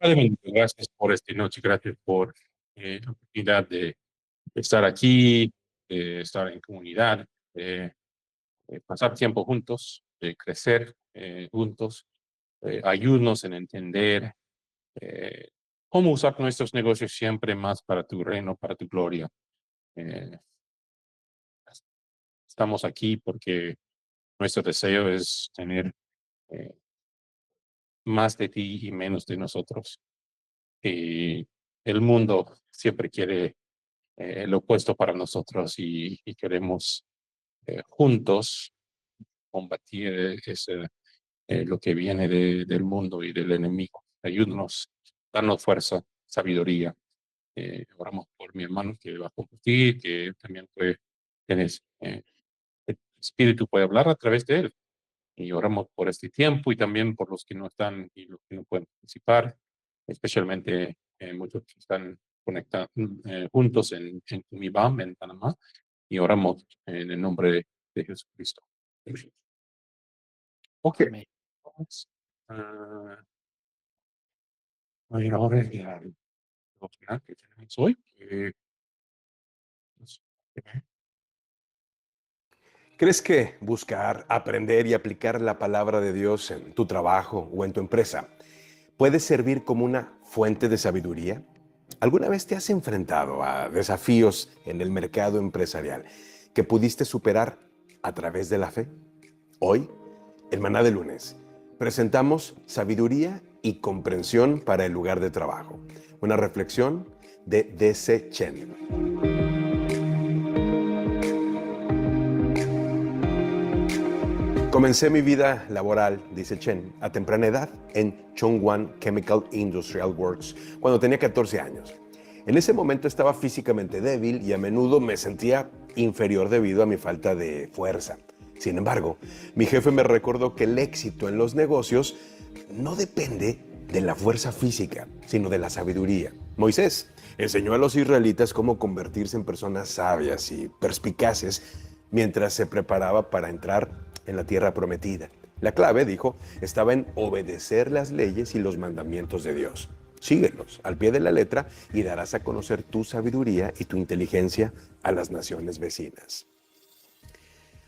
Padre bendito, gracias por esta noche, gracias por la oportunidad de estar aquí, de estar en comunidad, de pasar tiempo juntos, de crecer juntos. Ayúdanos en entender eh, cómo usar nuestros negocios siempre más para tu reino, para tu gloria. Eh, Estamos aquí porque nuestro deseo es tener eh, más de ti y menos de nosotros. Y el mundo siempre quiere lo opuesto para nosotros y queremos juntos combatir lo que viene del mundo y del enemigo. Ayúdanos, darnos fuerza, sabiduría. Oramos por mi hermano que va a compartir, que también puede, tienes, el Espíritu puede hablar a través de él. Y oramos por este tiempo y también por los que no están y los que no pueden participar, especialmente muchos que están conectados juntos en Umibam, en Panamá, y oramos en el nombre de Jesucristo. Ok, Amén. vamos a ir ahora al devocional que tenemos hoy. Pues, ¿Crees que buscar, aprender y aplicar la palabra de Dios en tu trabajo o en tu empresa puede servir como una fuente de sabiduría? ¿Alguna vez te has enfrentado a desafíos en el mercado empresarial que pudiste superar a través de la fe? Hoy, en Maná de Lunes, presentamos sabiduría y comprensión para el lugar de trabajo. Una reflexión de D.C. Chen. Comencé mi vida laboral, dice Chen, a temprana edad en Chongwan Chemical Industrial Works, cuando tenía 14 años. En ese momento estaba físicamente débil y a menudo me sentía inferior debido a mi falta de fuerza. Sin embargo, mi jefe me recordó que el éxito en los negocios no depende de la fuerza física, sino de la sabiduría. Moisés enseñó a los israelitas cómo convertirse en personas sabias y perspicaces mientras se preparaba para entrar en la tierra prometida. La clave, dijo, estaba en obedecer las leyes y los mandamientos de Dios. Síguelos al pie de la letra y darás a conocer tu sabiduría y tu inteligencia a las naciones vecinas.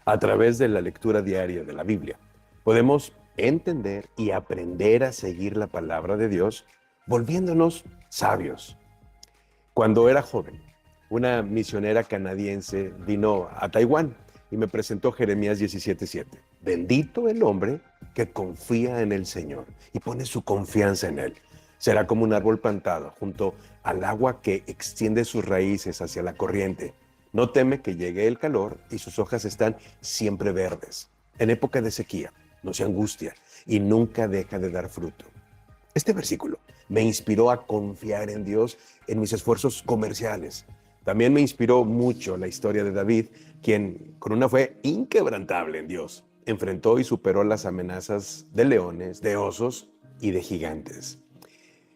A través de la lectura diaria de la Biblia, podemos entender y aprender a seguir la palabra de Dios, volviéndonos sabios. Cuando era joven, una misionera canadiense vino a Taiwán y me presentó Jeremías 17:7. Bendito el hombre que confía en el Señor y pone su confianza en Él. Será como un árbol plantado junto al agua que extiende sus raíces hacia la corriente. No teme que llegue el calor y sus hojas están siempre verdes. En época de sequía, no se angustia y nunca deja de dar fruto. Este versículo me inspiró a confiar en Dios en mis esfuerzos comerciales. También me inspiró mucho la historia de David, quien con una fe inquebrantable en Dios enfrentó y superó las amenazas de leones, de osos y de gigantes.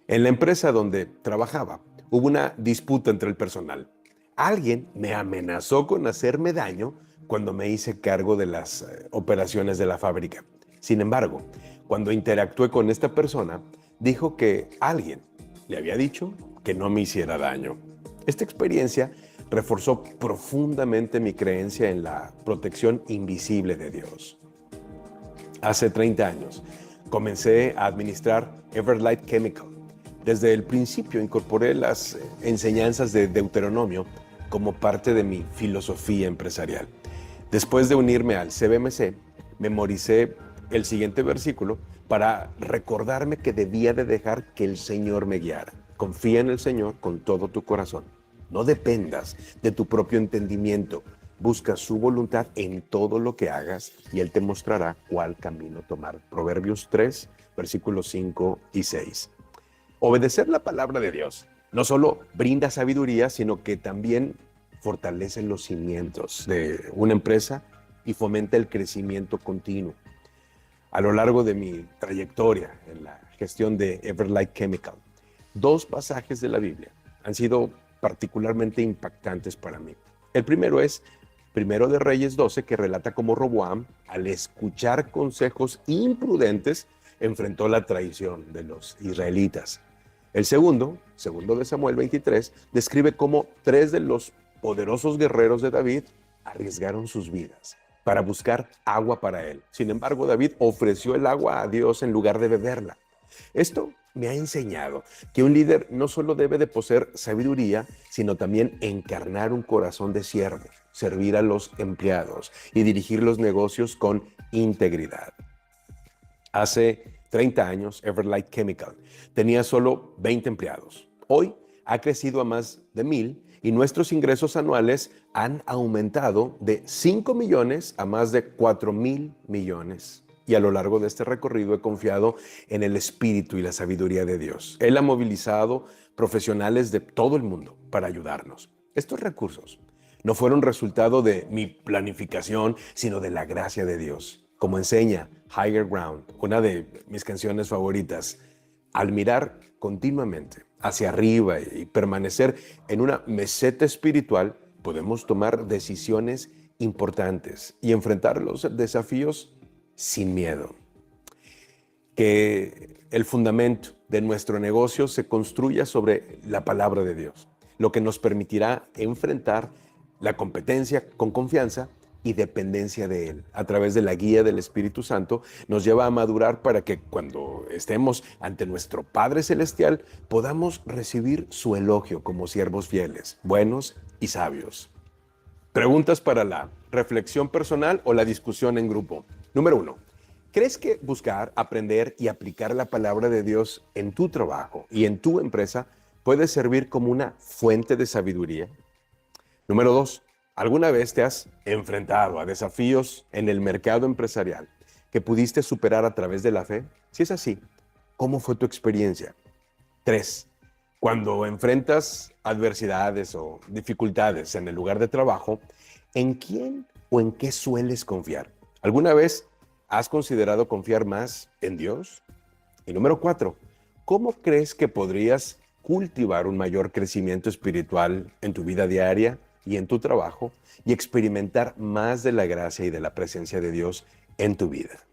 En la empresa donde trabajaba hubo una disputa entre el personal. Alguien me amenazó con hacerme daño cuando me hice cargo de las operaciones de la fábrica. Sin embargo, cuando interactué con esta persona, dijo que alguien le había dicho que no me hiciera daño. Esta experiencia reforzó profundamente mi creencia en la protección invisible de Dios. Hace 30 años comencé a administrar Everlight Chemical. Desde el principio incorporé las enseñanzas de Deuteronomio como parte de mi filosofía empresarial. Después de unirme al CBMC, memoricé el siguiente versículo para recordarme que debía de dejar que el Señor me guiara. Confía en el Señor con todo tu corazón. No dependas de tu propio entendimiento. Busca su voluntad en todo lo que hagas y Él te mostrará cuál camino tomar. Proverbios 3, versículos 5 y 6. Obedecer la palabra de Dios no solo brinda sabiduría, sino que también fortalece los cimientos de una empresa y fomenta el crecimiento continuo. A lo largo de mi trayectoria en la gestión de Everlight Chemical, 2 pasajes de la Biblia han sido particularmente impactantes para mí. El primero es Primero de Reyes 12, que relata cómo Roboam, al escuchar consejos imprudentes, enfrentó la traición de los israelitas. El segundo de Samuel 23, describe cómo tres de los poderosos guerreros de David arriesgaron sus vidas para buscar agua para él. Sin embargo, David ofreció el agua a Dios en lugar de beberla. Esto me ha enseñado que un líder no solo debe de poseer sabiduría, sino también encarnar un corazón de siervo, servir a los empleados y dirigir los negocios con integridad. Hace 30 años, Everlight Chemical tenía solo 20 empleados. Hoy ha crecido a más de 1,000 y nuestros ingresos anuales han aumentado de 5 millones a más de 4,000 millones. Y a lo largo de este recorrido he confiado en el espíritu y la sabiduría de Dios. Él ha movilizado profesionales de todo el mundo para ayudarnos. Estos recursos no fueron resultado de mi planificación, sino de la gracia de Dios. Como enseña Higher Ground, una de mis canciones favoritas, al mirar continuamente hacia arriba y permanecer en una meseta espiritual, podemos tomar decisiones importantes y enfrentar los desafíos sin miedo. Que el fundamento de nuestro negocio se construya sobre la palabra de Dios, lo que nos permitirá enfrentar la competencia con confianza y dependencia de Él. A través de la guía del Espíritu Santo nos lleva a madurar para que cuando estemos ante nuestro Padre Celestial podamos recibir su elogio como siervos fieles, buenos y sabios. Preguntas para la reflexión personal o la discusión en grupo. Número 1. ¿Crees que buscar, aprender y aplicar la palabra de Dios en tu trabajo y en tu empresa puede servir como una fuente de sabiduría? Número 2. ¿Alguna vez te has enfrentado a desafíos en el mercado empresarial que pudiste superar a través de la fe? Si es así, ¿cómo fue tu experiencia? 3. Cuando enfrentas adversidades o dificultades en el lugar de trabajo, ¿en quién o en qué sueles confiar? ¿Alguna vez has considerado confiar más en Dios? Y número 4, ¿cómo crees que podrías cultivar un mayor crecimiento espiritual en tu vida diaria y en tu trabajo y experimentar más de la gracia y de la presencia de Dios en tu vida?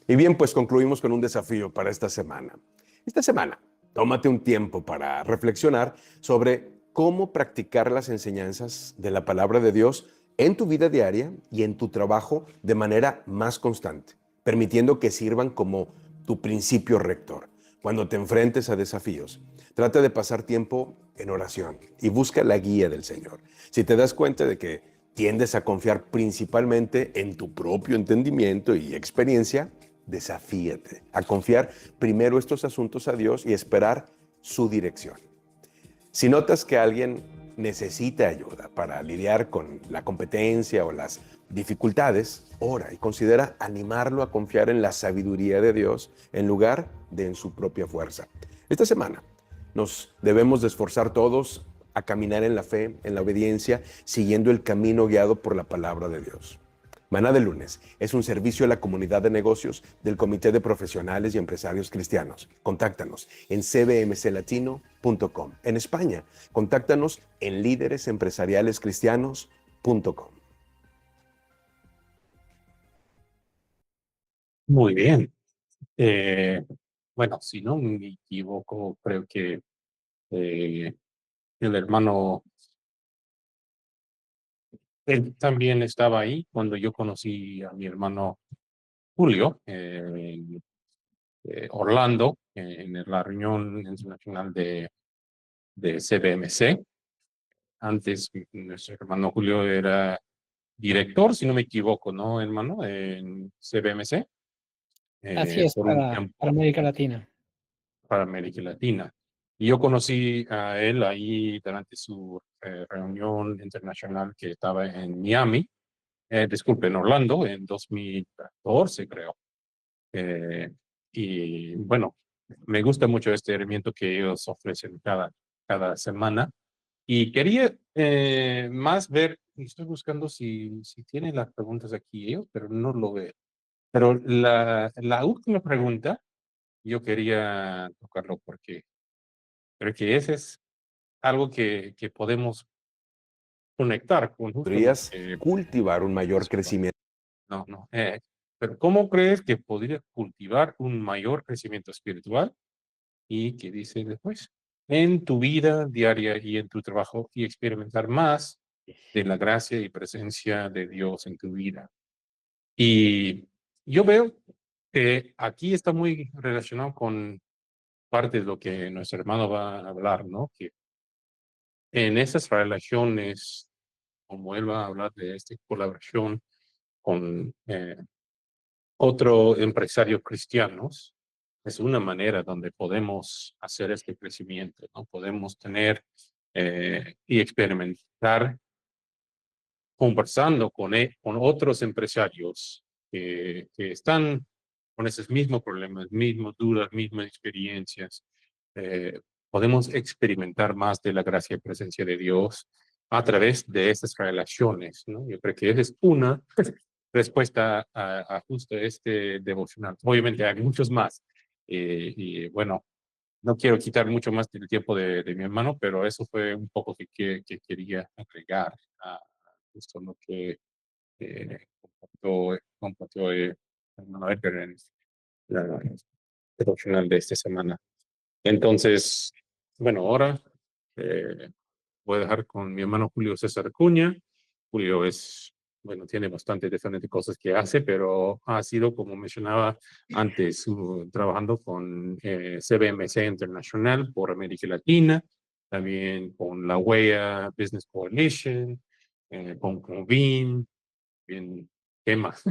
Y bien, pues concluimos con un desafío para esta semana. Esta semana, tómate un tiempo para reflexionar sobre cómo practicar las enseñanzas de la palabra de Dios en tu vida diaria y en tu trabajo de manera más constante, permitiendo que sirvan como tu principio rector. Cuando te enfrentes a desafíos, trata de pasar tiempo en oración y busca la guía del Señor. Si te das cuenta de que tiendes a confiar principalmente en tu propio entendimiento y experiencia, desafíate a confiar primero estos asuntos a Dios y esperar su dirección. Si notas que alguien necesita ayuda para lidiar con la competencia o las dificultades, ora y considera animarlo a confiar en la sabiduría de Dios en lugar de en su propia fuerza. Esta semana nos debemos de esforzar todos a caminar en la fe, en la obediencia, siguiendo el camino guiado por la palabra de Dios. Maná de Lunes es un servicio a la comunidad de negocios del Comité de Profesionales y Empresarios Cristianos. Contáctanos en cbmclatino.com. En España, contáctanos en líderesempresarialescristianos.com. Muy bien. Bueno, si no me equivoco, creo que el hermano, él también estaba ahí cuando yo conocí a mi hermano Julio en Orlando, en la reunión internacional de CBMC. Antes, nuestro hermano Julio era director, si no me equivoco, ¿no, hermano? En CBMC, Así es, por un para tiempo América Latina. para América Latina. Y yo conocí a él ahí durante su reunión internacional que estaba en Miami, disculpe, en Orlando, en 2014, creo. Y bueno, me gusta mucho este evento que ellos ofrecen cada semana. Y quería más ver, estoy buscando si tienen las preguntas aquí ellos, pero no lo veo. Pero la última pregunta, yo quería tocarlo porque creo que ese es algo que podemos conectar con justo lo Podrías que cultivar un mayor crecimiento. no, no. Pero ¿cómo crees que podría cultivar un mayor crecimiento espiritual y que dice después, en tu vida diaria y en tu trabajo y experimentar más de la gracia y presencia de Dios en tu vida. Y yo veo que aquí está muy relacionado con parte de lo que nuestro hermano va a hablar, ¿no? Que en esas relaciones, como él va a hablar de esta colaboración con otro empresario cristianos, es una manera donde podemos hacer este crecimiento, ¿no? Podemos tener y experimentar conversando con otros empresarios que están con esos mismos problemas, mismas dudas, mismas experiencias. Podemos experimentar más de la gracia y presencia de Dios a través de estas relaciones, ¿no? Yo creo que esa es una respuesta a justo este devocional. Obviamente hay muchos más. Y bueno, no quiero quitar mucho más del tiempo de mi hermano, pero eso fue un poco que quería agregar a justo lo que compartió hermano Edgar en la devocional de esta semana. Entonces, bueno, ahora eh, voy a dejar con mi hermano Julio César Acuña. Julio es, bueno, tiene bastante diferentes cosas que hace, pero ha sido, como mencionaba antes, trabajando con CBMC Internacional por América Latina, también con la WEA Business Coalition, con Convene, bien, ¿qué más?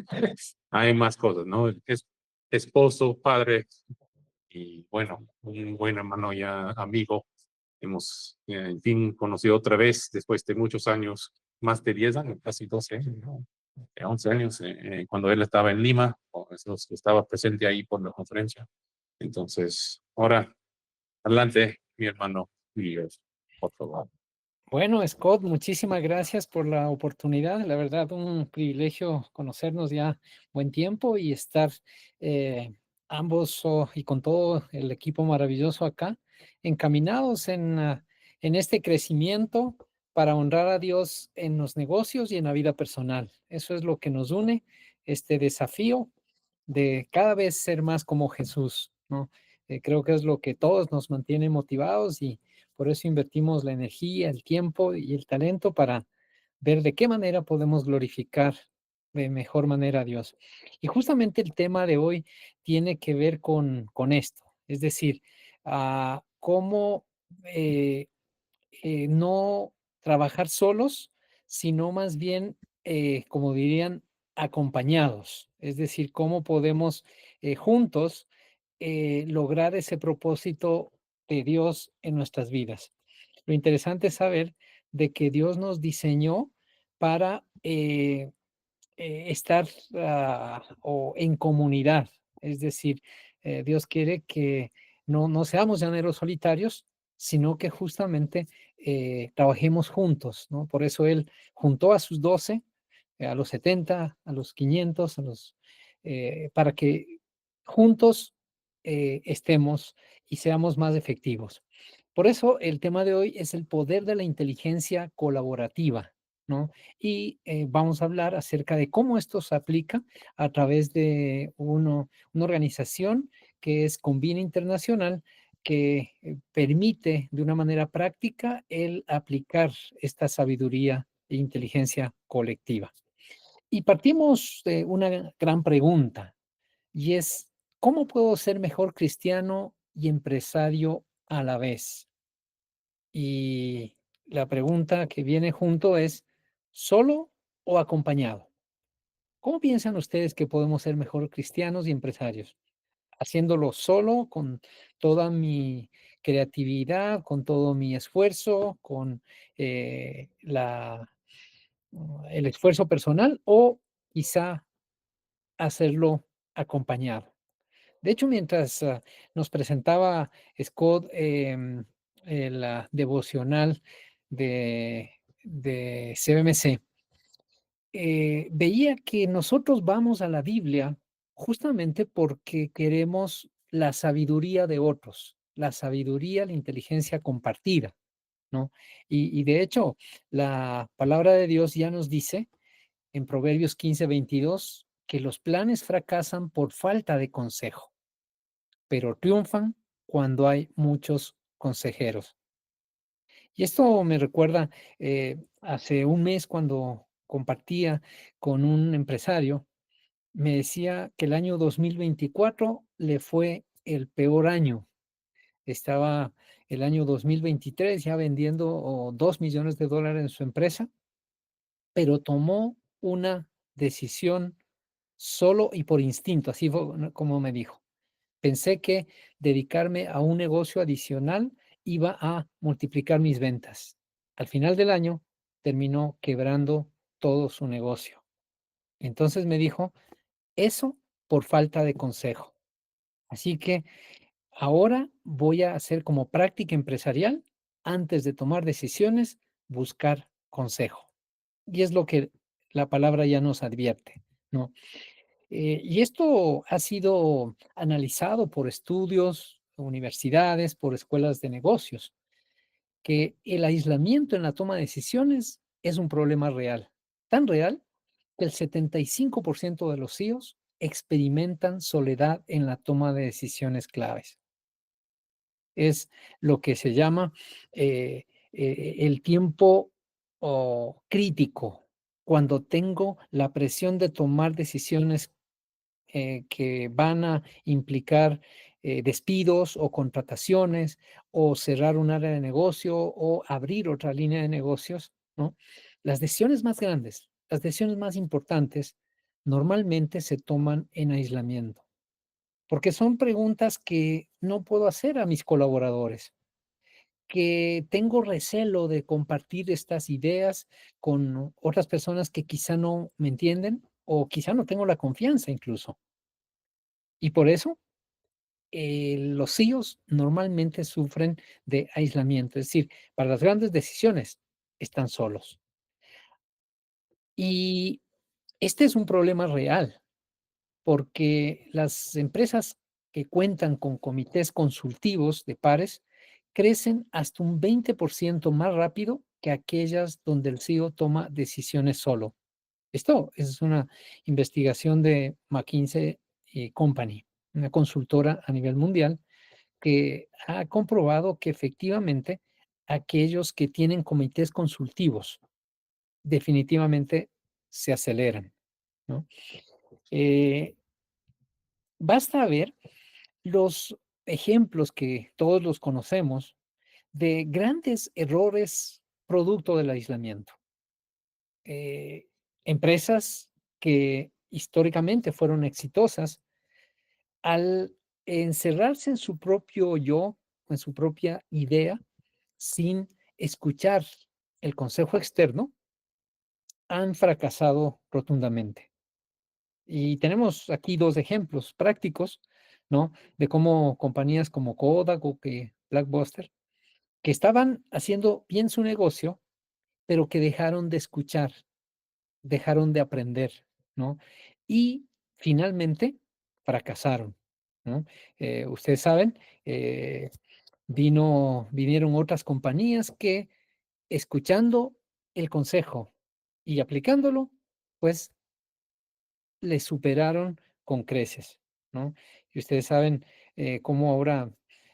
Hay más cosas, ¿no? Es esposo, padre y, bueno, un buen hermano ya amigo. Hemos, en fin, conocido otra vez después de muchos años, más de 10 años, casi 12 años, ¿no? 11 años, cuando él estaba en Lima, o estaba presente ahí por la conferencia. Entonces, ahora, adelante, mi hermano, y, por favor. Bueno, Scott, muchísimas gracias por la oportunidad. La verdad, un privilegio conocernos ya buen tiempo y estar eh, ambos y con todo el equipo maravilloso acá, encaminados en este crecimiento para honrar a Dios en los negocios y en la vida personal. Eso es lo que nos une, este desafío de cada vez ser más como Jesús, ¿no? Creo que es lo que todos nos mantiene motivados y por eso invertimos la energía, el tiempo y el talento para ver de qué manera podemos glorificar de mejor manera a Dios. Y justamente el tema de hoy tiene que ver con esto, es decir, cómo no trabajar solos, sino más bien, como dirían, acompañados. Es decir, cómo podemos juntos lograr ese propósito de Dios en nuestras vidas. Lo interesante es saber de que Dios nos diseñó para estar o en comunidad. Es decir, Dios quiere que no seamos llaneros solitarios, sino que justamente trabajemos juntos, ¿no? Por eso Él juntó a sus 12, a los 70, a los 500, para que juntos estemos y seamos más efectivos. Por eso el tema de hoy es el poder de la inteligencia colaborativa, ¿no? Y vamos a hablar acerca de cómo esto se aplica a través de una organización que es Convine Internacional, que permite de una manera práctica el aplicar esta sabiduría e inteligencia colectiva. Y partimos de una gran pregunta, y es, ¿cómo puedo ser mejor cristiano y empresario a la vez? Y la pregunta que viene junto es, ¿solo o acompañado? ¿Cómo piensan ustedes que podemos ser mejor cristianos y empresarios? ¿Haciéndolo solo, con toda mi creatividad, con todo mi esfuerzo, con el esfuerzo personal, o quizá hacerlo acompañado? De hecho, mientras nos presentaba Scott la devocional de CBMC, veía que nosotros vamos a la Biblia justamente porque queremos la sabiduría de otros, la sabiduría, la inteligencia compartida, ¿no? Y de hecho, la palabra de Dios ya nos dice en Proverbios 15:22 que los planes fracasan por falta de consejo, pero triunfan cuando hay muchos consejeros. Y esto me recuerda hace un mes cuando compartía con un empresario, me decía que el año 2024 le fue el peor año. Estaba el año 2023 ya vendiendo $2 millones en su empresa, pero tomó una decisión solo y por instinto, así fue como me dijo. Pensé que dedicarme a un negocio adicional iba a multiplicar mis ventas. Al final del año terminó quebrando todo su negocio. Entonces me dijo, eso por falta de consejo. Así que ahora voy a hacer como práctica empresarial, antes de tomar decisiones, buscar consejo. Y es lo que la palabra ya nos advierte, ¿no? Y esto ha sido analizado por estudios, universidades, por escuelas de negocios, que el aislamiento en la toma de decisiones es un problema real, tan real que el 75% de los CEOs experimentan soledad en la toma de decisiones claves. Es lo que se llama el tiempo crítico, cuando tengo la presión de tomar decisiones que van a implicar despidos o contrataciones o cerrar un área de negocio o abrir otra línea de negocios, ¿no? Las decisiones más grandes, las decisiones más importantes, normalmente se toman en aislamiento, porque son preguntas que no puedo hacer a mis colaboradores, que tengo recelo de compartir estas ideas con otras personas que quizá no me entienden o quizá no tengo la confianza incluso. Y por eso los CEOs normalmente sufren de aislamiento, es decir, para las grandes decisiones están solos. Y este es un problema real, porque las empresas que cuentan con comités consultivos de pares crecen hasta un 20% más rápido que aquellas donde el CEO toma decisiones solo. Esto es una investigación de McKinsey Company, una consultora a nivel mundial que ha comprobado que efectivamente aquellos que tienen comités consultivos definitivamente se aceleran, ¿no? Eh, Basta ver los ejemplos que todos los conocemos de grandes errores producto del aislamiento. Eh, Empresas que históricamente fueron exitosas al encerrarse en su propio yo, en su propia idea, sin escuchar el consejo externo, han fracasado rotundamente. Y tenemos aquí dos ejemplos prácticos, ¿no? De cómo compañías como Kodak o que Blockbuster, que estaban haciendo bien su negocio, pero que dejaron de escuchar, dejaron de aprender, ¿no? Y finalmente fracasaron, ¿no? Ustedes saben, vinieron otras compañías que escuchando el consejo y aplicándolo, pues le superaron con creces, ¿no? Y ustedes saben cómo ahora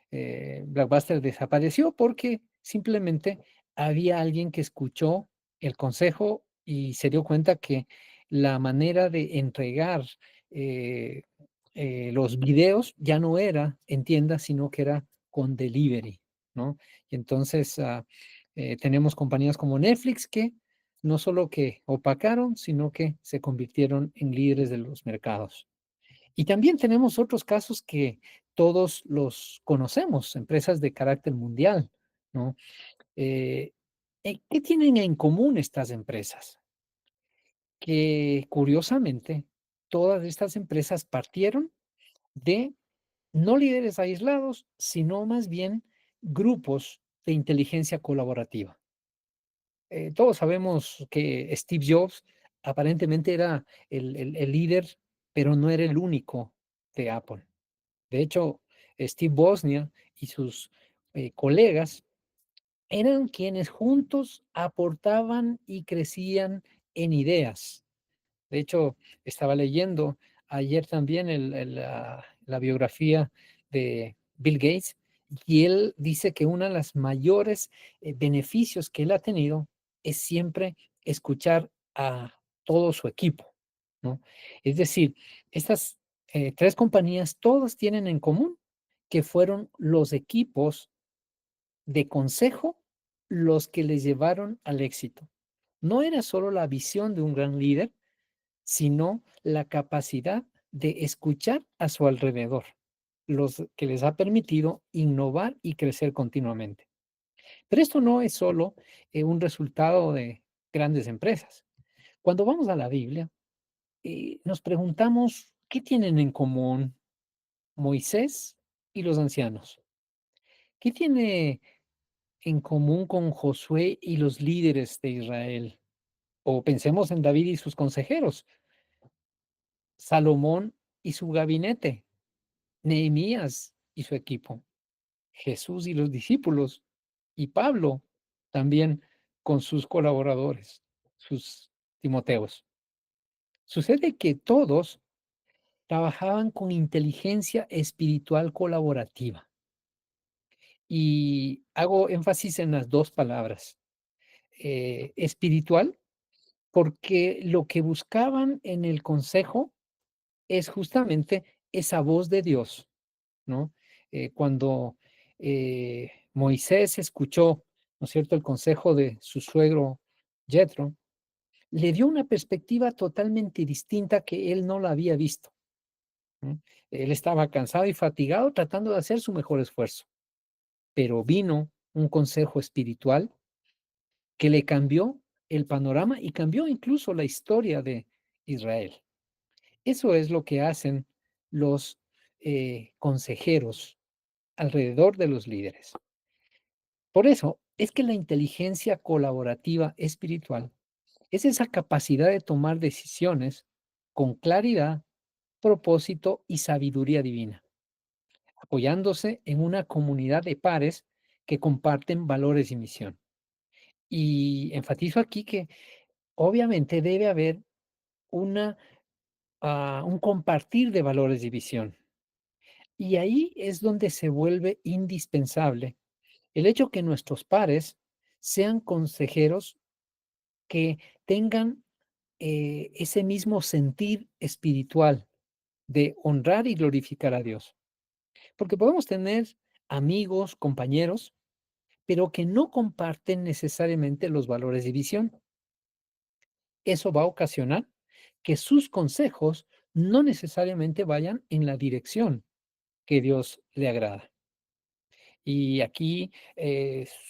Blockbuster desapareció porque simplemente había alguien que escuchó el consejo y se dio cuenta que la manera de entregar eh, los videos ya no era en tiendas, sino que era con delivery, ¿no? Y entonces tenemos compañías como Netflix que no solo que opacaron, sino que se convirtieron en líderes de los mercados. Y también tenemos otros casos que todos los conocemos, empresas de carácter mundial, ¿no? Eh, ¿Qué tienen en común estas empresas? Que curiosamente, todas estas empresas partieron de no líderes aislados, sino más bien grupos de inteligencia colaborativa. Todos sabemos que Steve Jobs aparentemente era el líder, pero no era el único de Apple. De hecho, Steve Wozniak y sus colegas eran quienes juntos aportaban y crecían en ideas. De hecho, estaba leyendo ayer también la biografía de Bill Gates Y él dice que uno de los mayores beneficios que él ha tenido es siempre escuchar a todo su equipo, ¿no? Es decir, estas 3 compañías todas tienen en común que fueron los equipos de consejo los que les llevaron al éxito. No era solo la visión de un gran líder, sino la capacidad de escuchar a su alrededor, los que les ha permitido innovar y crecer continuamente. Pero esto no es solo un resultado de grandes empresas. Cuando vamos a la Biblia, nos preguntamos, ¿qué tienen en común Moisés y los ancianos? ¿Qué tiene en común con Josué y los líderes de Israel? O pensemos en David y sus consejeros, Salomón y su gabinete, Nehemías y su equipo, Jesús y los discípulos, y Pablo también con sus colaboradores, sus Timoteos. Sucede que todos trabajaban con inteligencia espiritual colaborativa. Y hago énfasis en las 2 palabras, espiritual, porque lo que buscaban en el consejo es justamente esa voz de Dios, ¿no? Cuando Moisés escuchó, ¿no es cierto?, el consejo de su suegro Jetro, le dio una perspectiva totalmente distinta que él no la había visto, ¿no? Él estaba cansado y fatigado tratando de hacer su mejor esfuerzo, pero vino un consejo espiritual que le cambió el panorama y cambió incluso la historia de Israel. Eso es lo que hacen los consejeros alrededor de los líderes. Por eso es que la inteligencia colaborativa espiritual es esa capacidad de tomar decisiones con claridad, propósito y sabiduría divina, apoyándose en una comunidad de pares que comparten valores y misión. Y enfatizo aquí que obviamente debe haber una, un compartir de valores y visión. Y ahí es donde se vuelve indispensable el hecho que nuestros pares sean consejeros que tengan ese mismo sentir espiritual de honrar y glorificar a Dios. Porque podemos tener amigos, compañeros, pero que no comparten necesariamente los valores de visión. Eso va a ocasionar que sus consejos no necesariamente vayan en la dirección que Dios le agrada. Y aquí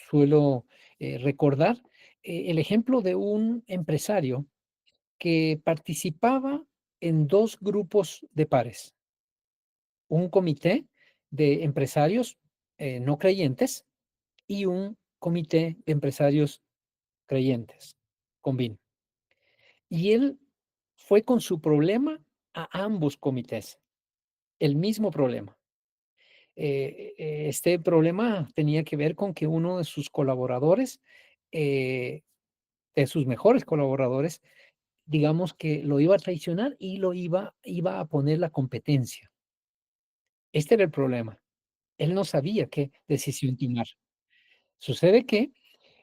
suelo recordar el ejemplo de un empresario que participaba en 2 grupos de pares, un comité de empresarios no creyentes y un comité de empresarios creyentes, Convin. Y él fue con su problema a ambos comités, el mismo problema. Este problema tenía que ver con que uno de sus colaboradores, eh, de sus mejores colaboradores, digamos que lo iba a traicionar y lo iba a poner la competencia. Este era el problema. Él no sabía qué decisión tomar. Sucede que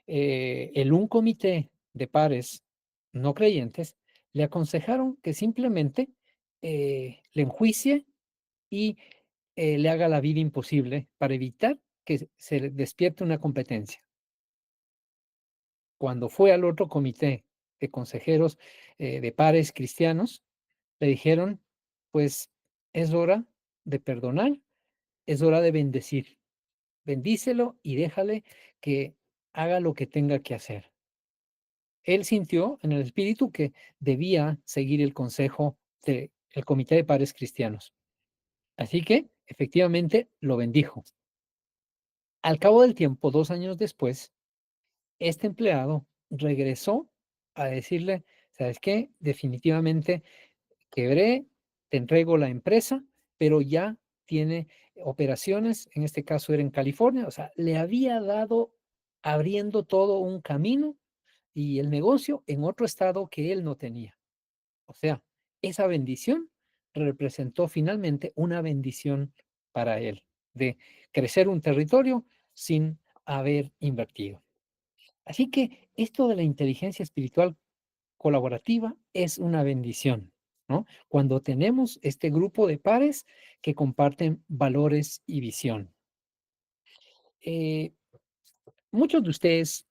el un comité de pares no creyentes le aconsejaron que simplemente le enjuicie y le haga la vida imposible para evitar que se le despierte una competencia. Cuando fue al otro comité de consejeros de pares cristianos, le dijeron, pues es hora de perdonar, es hora de bendecir. Bendícelo y déjale que haga lo que tenga que hacer. Él sintió en el espíritu que debía seguir el consejo del comité de pares cristianos. Así que, efectivamente, lo bendijo. Al cabo del tiempo, 2 años después, este empleado regresó a decirle: "¿Sabes qué? Definitivamente quebré, te entrego la empresa", pero ya tiene operaciones, en este caso era en California, o sea, le había dado abriendo todo un camino y el negocio en otro estado que él no tenía. O sea, esa bendición representó finalmente una bendición para él. de crecer un territorio sin haber invertido. Así que esto de la inteligencia espiritual colaborativa es una bendición, ¿no? Cuando tenemos este grupo de pares que comparten valores y visión. Eh, Muchos de ustedes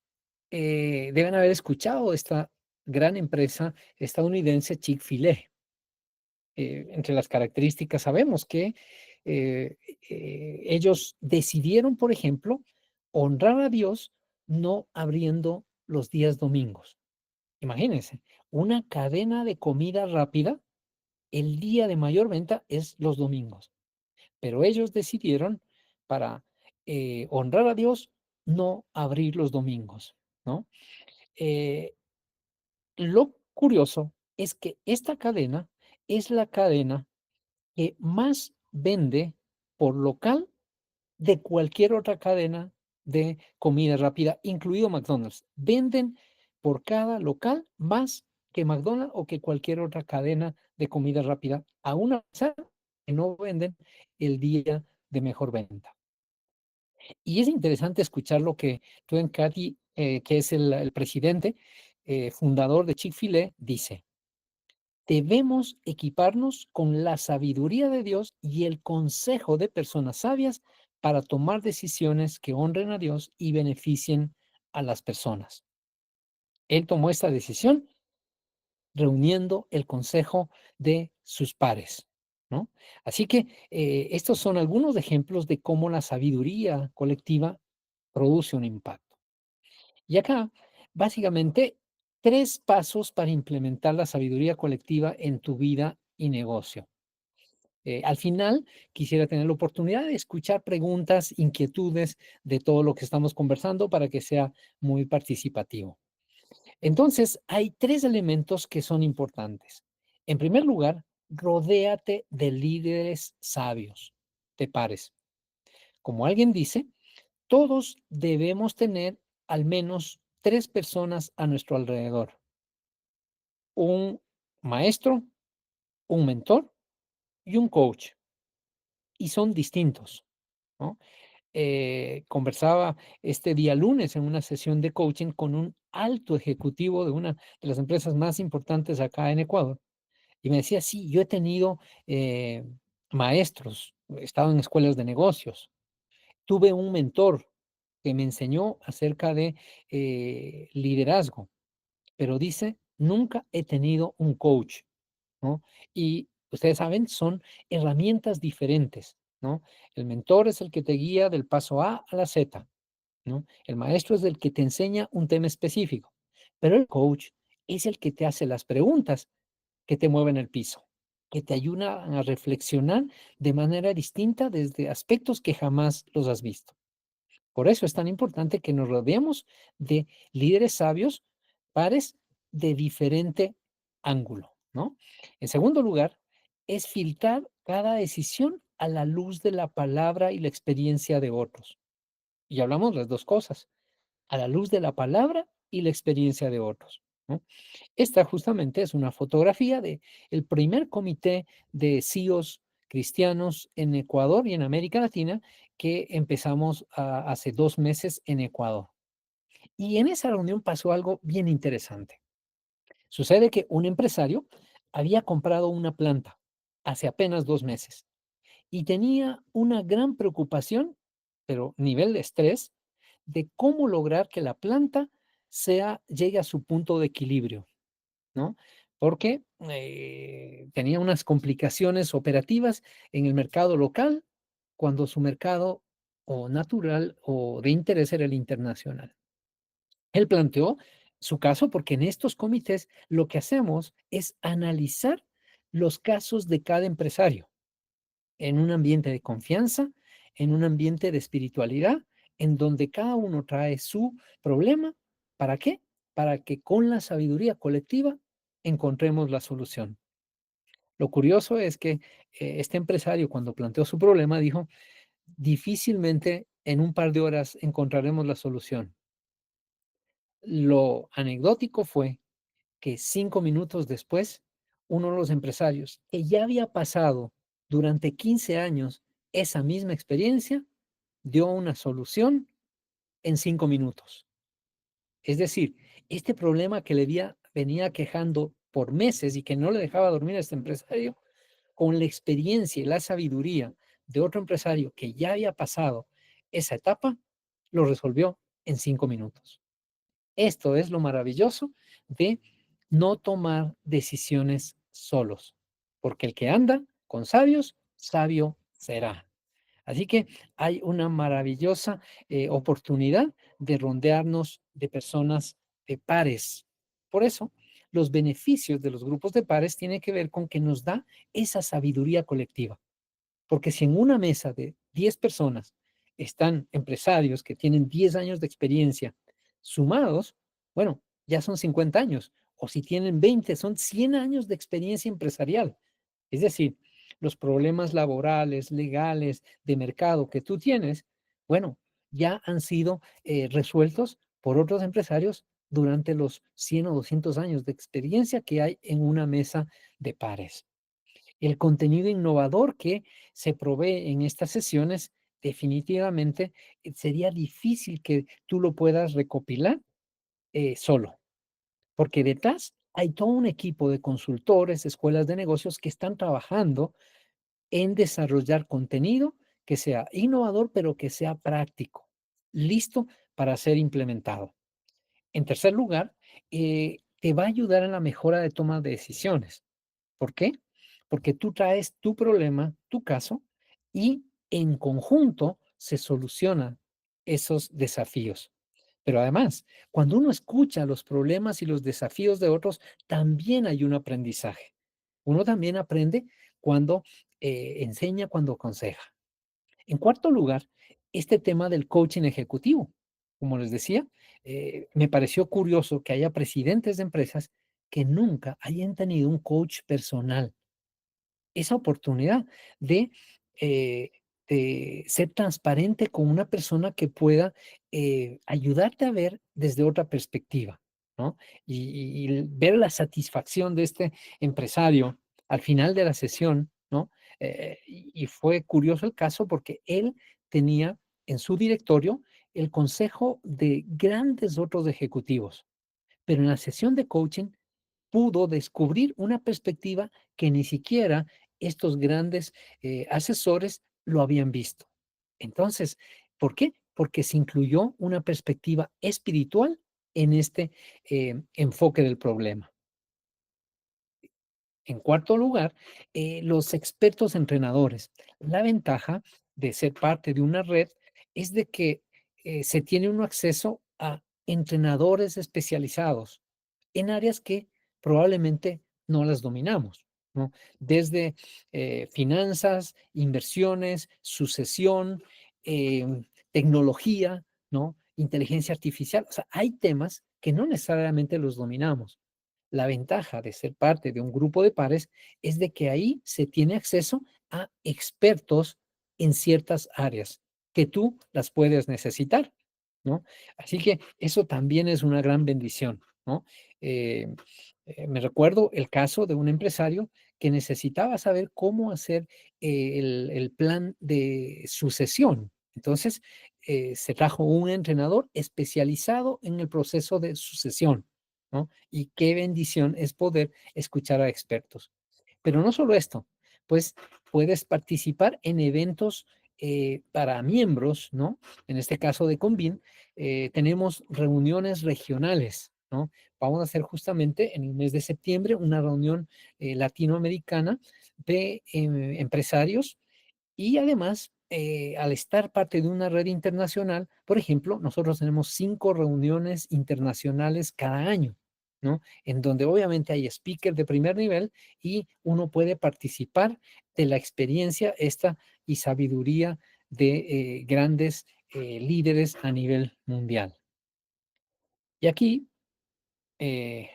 deben haber escuchado esta gran empresa estadounidense Chick-fil-A. Entre las características sabemos que ellos decidieron, por ejemplo, honrar a Dios no abriendo los días domingos. Imagínense, una cadena de comida rápida, el día de mayor venta es los domingos, pero ellos decidieron para honrar a Dios no abrir los domingos, ¿no? Eh, lo curioso es que esta cadena es la cadena que más vende por local de cualquier otra cadena de comida rápida, incluido McDonald's. Venden por cada local más que McDonald's o que cualquier otra cadena de comida rápida, aún a pesar que no venden el día de mejor venta. Y es interesante escuchar lo que Tuen Cathy, que es el presidente, fundador de Chick-fil-A, dice. Debemos equiparnos con la sabiduría de Dios y el consejo de personas sabias para tomar decisiones que honren a Dios y beneficien a las personas. Él tomó esta decisión reuniendo el consejo de sus pares, ¿no? Así que estos son algunos ejemplos de cómo la sabiduría colectiva produce un impacto. Y acá, básicamente, 3 pasos para implementar la sabiduría colectiva en tu vida y negocio. Al final, quisiera tener la oportunidad de escuchar preguntas, inquietudes de todo lo que estamos conversando para que sea muy participativo. Entonces, hay 3 elementos que son importantes. En primer lugar, rodéate de líderes sabios, de pares. Como alguien dice, todos debemos tener al menos 3 personas a nuestro alrededor. Un maestro, un mentor y un coach. Y son distintos, ¿no? Conversaba este día lunes en una sesión de coaching con un alto ejecutivo de una de las empresas más importantes acá en Ecuador. Y me decía, sí, yo he tenido maestros, he estado en escuelas de negocios, tuve un mentor que me enseñó acerca de liderazgo, pero dice, nunca he tenido un coach, ¿no? Y ustedes saben, son herramientas diferentes, ¿no? El mentor es el que te guía del paso A la Z, ¿no? El maestro es el que te enseña un tema específico, pero el coach es el que te hace las preguntas que te mueven el piso, que te ayudan a reflexionar de manera distinta desde aspectos que jamás los has visto. Por eso es tan importante que nos rodeemos de líderes sabios, pares de diferente ángulo, ¿no? En segundo lugar, es filtrar cada decisión a la luz de la palabra y la experiencia de otros. Y hablamos las dos cosas, a la luz de la palabra y la experiencia de otros, ¿no? Esta justamente es una fotografía de el primer comité de CEOs cristianos en Ecuador y en América Latina que empezamos hace 2 meses en Ecuador. Y en esa reunión pasó algo bien interesante. Sucede que un empresario había comprado una planta hace apenas 2 meses y tenía una gran preocupación, pero nivel de estrés, de cómo lograr que la planta llegue a su punto de equilibrio, ¿no? Porque tenía unas complicaciones operativas en el mercado local cuando su mercado o natural o de interés era el internacional. Él planteó su caso porque en estos comités lo que hacemos es analizar los casos de cada empresario en un ambiente de confianza, en un ambiente de espiritualidad, en donde cada uno trae su problema. ¿Para qué? Para que con la sabiduría colectiva encontremos la solución. Lo curioso es que este empresario cuando planteó su problema dijo, difícilmente en un par de horas encontraremos la solución. Lo anecdótico fue que 5 minutos después, uno de los empresarios que ya había pasado durante 15 años esa misma experiencia dio una solución en 5 minutos. Es decir, este problema que venía quejando por meses y que no le dejaba dormir a este empresario, con la experiencia y la sabiduría de otro empresario que ya había pasado esa etapa, lo resolvió en 5 minutos. Esto es lo maravilloso de no tomar decisiones solos, porque el que anda con sabios, sabio será. Así que hay una maravillosa oportunidad de rondearnos de personas de pares. Por eso, los beneficios de los grupos de pares tienen que ver con que nos da esa sabiduría colectiva. Porque si en una mesa de 10 personas están empresarios que tienen 10 años de experiencia sumados, bueno, ya son 50 años. O si tienen 20, son 100 años de experiencia empresarial. Es decir, los problemas laborales, legales, de mercado que tú tienes, bueno, ya han sido resueltos por otros empresarios durante los 100 o 200 años de experiencia que hay en una mesa de pares. El contenido innovador que se provee en estas sesiones, definitivamente sería difícil que tú lo puedas recopilar solo, porque detrás hay todo un equipo de consultores, escuelas de negocios que están trabajando en desarrollar contenido que sea innovador, pero que sea práctico, listo para ser implementado. En tercer lugar, te va a ayudar en la mejora de toma de decisiones. ¿Por qué? Porque tú traes tu problema, tu caso, y en conjunto se solucionan esos desafíos. Pero además, cuando uno escucha los problemas y los desafíos de otros, también hay un aprendizaje. Uno también aprende cuando enseña, cuando aconseja. En cuarto lugar, este tema del coaching ejecutivo. Como les decía, me pareció curioso que haya presidentes de empresas que nunca hayan tenido un coach personal. Esa oportunidad de, eh, de ser transparente con una persona que pueda ayudarte a ver desde otra perspectiva, ¿no? Y ver la satisfacción de este empresario al final de la sesión, ¿no? Y fue curioso el caso porque él tenía en su directorio el consejo de grandes otros ejecutivos, pero en la sesión de coaching pudo descubrir una perspectiva que ni siquiera estos grandes asesores lo habían visto. Entonces, ¿por qué? Porque se incluyó una perspectiva espiritual en este enfoque del problema. En cuarto lugar, los expertos entrenadores. La ventaja de ser parte de una red es de que se tiene un acceso a entrenadores especializados en áreas que probablemente no las dominamos, ¿no? Desde finanzas, inversiones, sucesión, tecnología, ¿no? Inteligencia artificial. O sea, hay temas que no necesariamente los dominamos. La ventaja de ser parte de un grupo de pares es de que ahí se tiene acceso a expertos en ciertas áreas que tú las puedes necesitar, ¿no? Así que eso también es una gran bendición, ¿no? Eh, Me recuerdo el caso de un empresario que necesitaba saber cómo hacer el plan de sucesión. Entonces, se trajo un entrenador especializado en el proceso de sucesión, ¿no? Y qué bendición es poder escuchar a expertos. Pero no solo esto, pues puedes participar en eventos para miembros, ¿no? En este caso de Convin, tenemos reuniones regionales, ¿no? Vamos a hacer justamente en el mes de septiembre una reunión latinoamericana de empresarios y además, al estar parte de una red internacional, por ejemplo, nosotros tenemos 5 reuniones internacionales cada año, ¿no? En donde obviamente hay speaker de primer nivel y uno puede participar de la experiencia esta y sabiduría de grandes líderes a nivel mundial. Y aquí,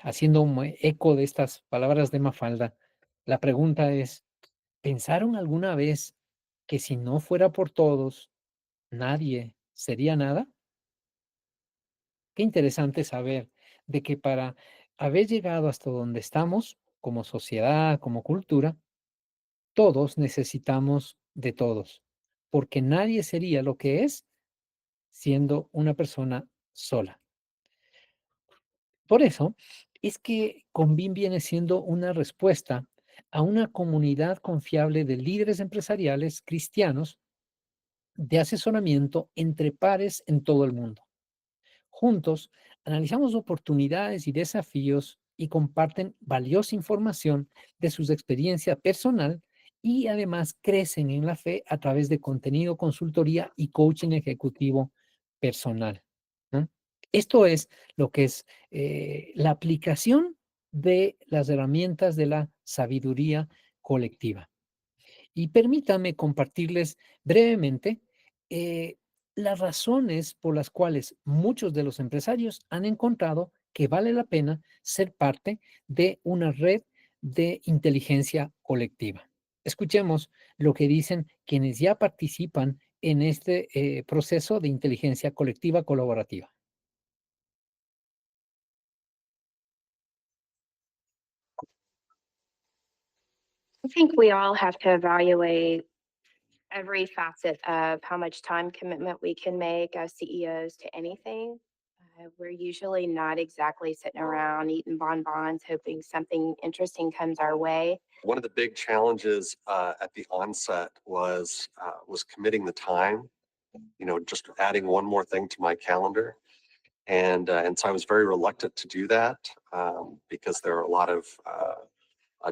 haciendo un eco de estas palabras de Mafalda, la pregunta es, ¿pensaron alguna vez que si no fuera por todos, nadie sería nada? Qué interesante saber de que para haber llegado hasta donde estamos, como sociedad, como cultura, todos necesitamos de todos. porque nadie sería lo que es siendo una persona sola. Por eso es que Convin viene siendo una respuesta a una comunidad confiable de líderes empresariales cristianos de asesoramiento entre pares en todo el mundo. Juntos, analizamos oportunidades y desafíos y comparten valiosa información de sus experiencias personal y además crecen en la fe a través de contenido, consultoría y coaching ejecutivo personal, ¿no? Esto es lo que es la aplicación de las herramientas de la sabiduría colectiva. Y permítanme compartirles brevemente eh, las razones por las cuales muchos de los empresarios han encontrado que vale la pena ser parte de una red de inteligencia colectiva. Escuchemos lo que dicen quienes ya participan en este proceso de inteligencia colectiva colaborativa. I think we all have to evaluate every facet of how much time commitment we can make as CEOs to anything. We're usually not exactly sitting around eating bonbons, hoping something interesting comes our way. One of the big challenges at the onset was committing the time. Just adding one more thing to my calendar, and so I was very reluctant to do that because there are a lot of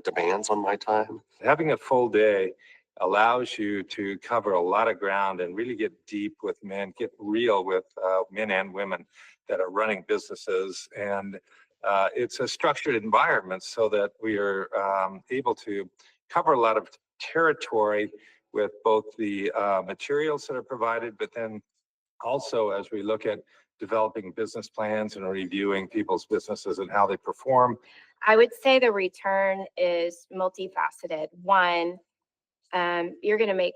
demands on my time. Having a full day allows you to cover a lot of ground and really get deep with men, get real with men and women that are running businesses. And it's a structured environment so that we are able to cover a lot of territory with both the materials that are provided, but then also as we look at developing business plans and reviewing people's businesses and how they perform. I would say the return is multifaceted. One, you're going to make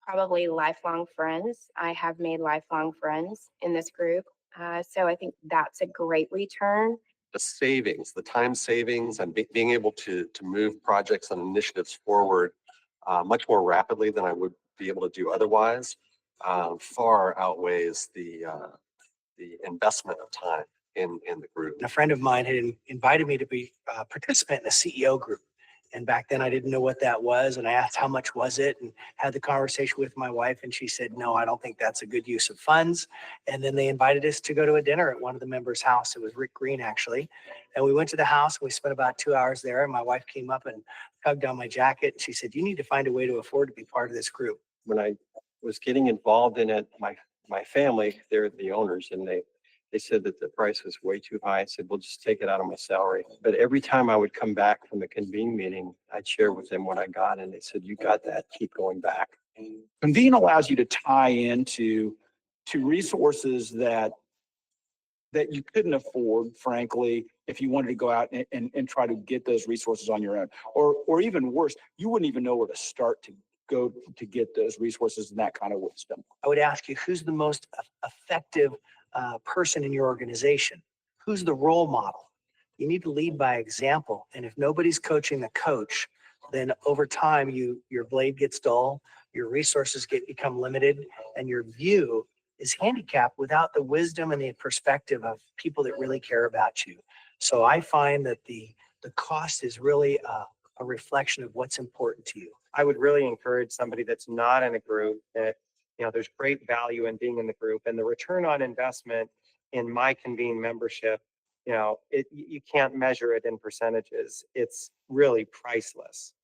probably lifelong friends. I have made lifelong friends in this group. So I think that's a great return. The savings, the time savings, and being able to move projects and initiatives forward much more rapidly than I would be able to do otherwise far outweighs the investment of time in the group. A friend of mine had invited me to be a participant in a CEO group. And back then I didn't know what that was. And I asked how much was it and had the conversation with my wife. And she said, no, I don't think that's a good use of funds. And then they invited us to go to a dinner at one of the members' house. It was Rick Green, actually. And we went to the house. And we spent about 2 hours there. And my wife came up and tugged on my jacket. And she said, you need to find a way to afford to be part of this group. When I was getting involved in it, my family, they're the owners, and they said that the price was way too high. I said, well, just take it out of my salary. But every time I would come back from the convene meeting, I'd share with them what I got. And they said, you got that, keep going back. Convene allows you to tie into resources that you couldn't afford, frankly, if you wanted to go out and try to get those resources on your own. Or even worse, you wouldn't even know where to start to go to get those resources and that kind of wisdom. I would ask you, who's the most effective person in your organization? Who's the role model? You need to lead by example. And if nobody's coaching the coach, then over time, your blade gets dull, your resources become limited, and your view is handicapped without the wisdom and the perspective of people that really care about you. So I find that the cost is really a reflection of what's important to you. I would really encourage somebody that's not in a group that, there's great value in being in the group, and the return on investment in my convene membership, you can't measure it in percentages. It's really priceless.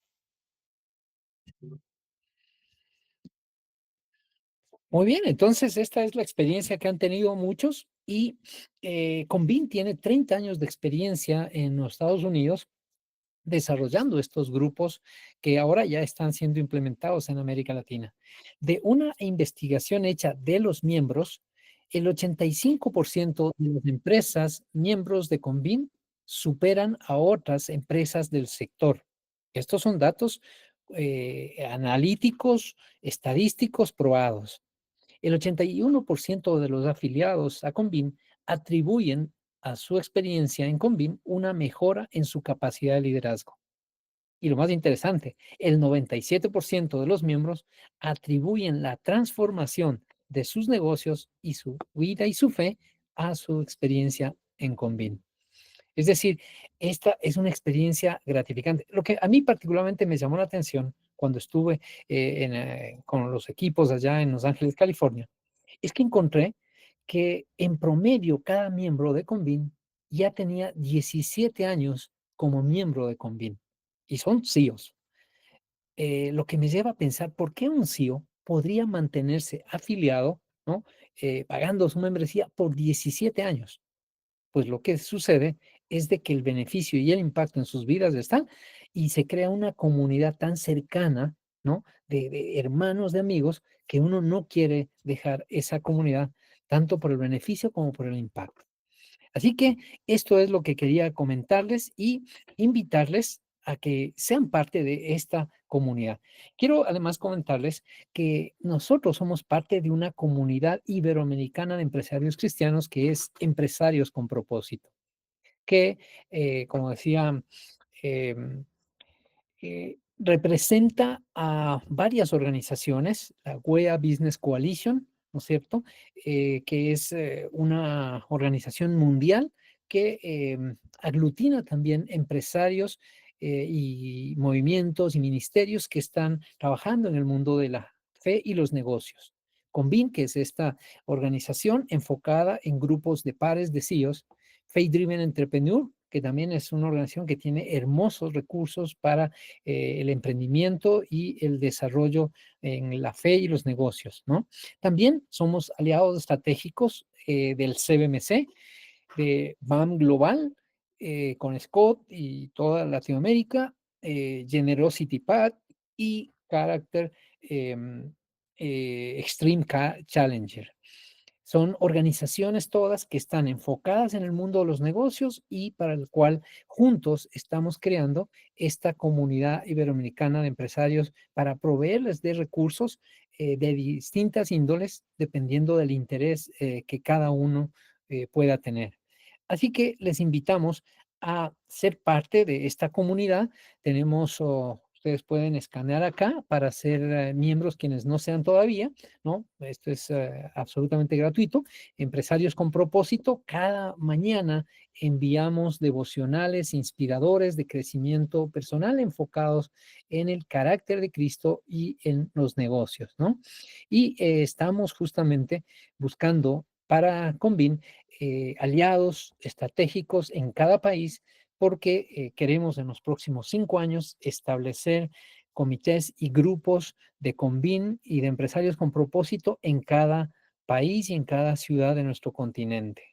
Muy bien, entonces esta es la experiencia que han tenido muchos y Convin tiene 30 años de experiencia en los Estados Unidos desarrollando estos grupos que ahora ya están siendo implementados en América Latina. De una investigación hecha de los miembros, el 85% de las empresas miembros de Convin superan a otras empresas del sector. Estos son datos analíticos, estadísticos probados. El 81% de los afiliados a Convin atribuyen a su experiencia en Convin una mejora en su capacidad de liderazgo. Y lo más interesante, el 97% de los miembros atribuyen la transformación de sus negocios y su vida y su fe a su experiencia en Convin. Es decir, esta es una experiencia gratificante. Lo que a mí particularmente me llamó la atención cuando estuve con los equipos allá en Los Ángeles, California, es que encontré que en promedio cada miembro de Convin ya tenía 17 años como miembro de Convin y son CEOs. Lo que me lleva a pensar por qué un CEO podría mantenerse afiliado, ¿no? Pagando su membresía por 17 años. Pues lo que sucede es de que el beneficio y el impacto en sus vidas están y se crea una comunidad tan cercana, ¿no? De hermanos, de amigos, que uno no quiere dejar esa comunidad tanto por el beneficio como por el impacto. Así que esto es lo que quería comentarles y invitarles a que sean parte de esta comunidad. Quiero además comentarles que nosotros somos parte de una comunidad iberoamericana de empresarios cristianos que es Empresarios con Propósito, que, como decía, em, representa a varias organizaciones, la WEA Business Coalition, ¿no es cierto? Que es una organización mundial que aglutina también empresarios y movimientos y ministerios que están trabajando en el mundo de la fe y los negocios. Convin, que es esta organización enfocada en grupos de pares de CEOs, Faith Driven Entrepreneur, que también es una organización que tiene hermosos recursos para el emprendimiento y el desarrollo en la fe y los negocios, ¿no? También somos aliados estratégicos del CBMC, de BAM Global, con Scott y toda Latinoamérica, Generosity Path y Character Extreme Challenger. Son organizaciones todas que están enfocadas en el mundo de los negocios y para el cual juntos estamos creando esta comunidad iberoamericana de empresarios para proveerles de recursos de distintas índoles dependiendo del interés que cada uno pueda tener. Así que les invitamos a ser parte de esta comunidad. Tenemos, ustedes pueden escanear acá para ser miembros quienes no sean todavía, ¿no? Esto es absolutamente gratuito. Empresarios con Propósito, cada mañana enviamos devocionales inspiradores de crecimiento personal enfocados en el carácter de Cristo y en los negocios, ¿no? Y estamos justamente buscando para Convin aliados estratégicos en cada país porque queremos en los próximos 5 años establecer comités y grupos de Convin y de empresarios con propósito en cada país y en cada ciudad de nuestro continente.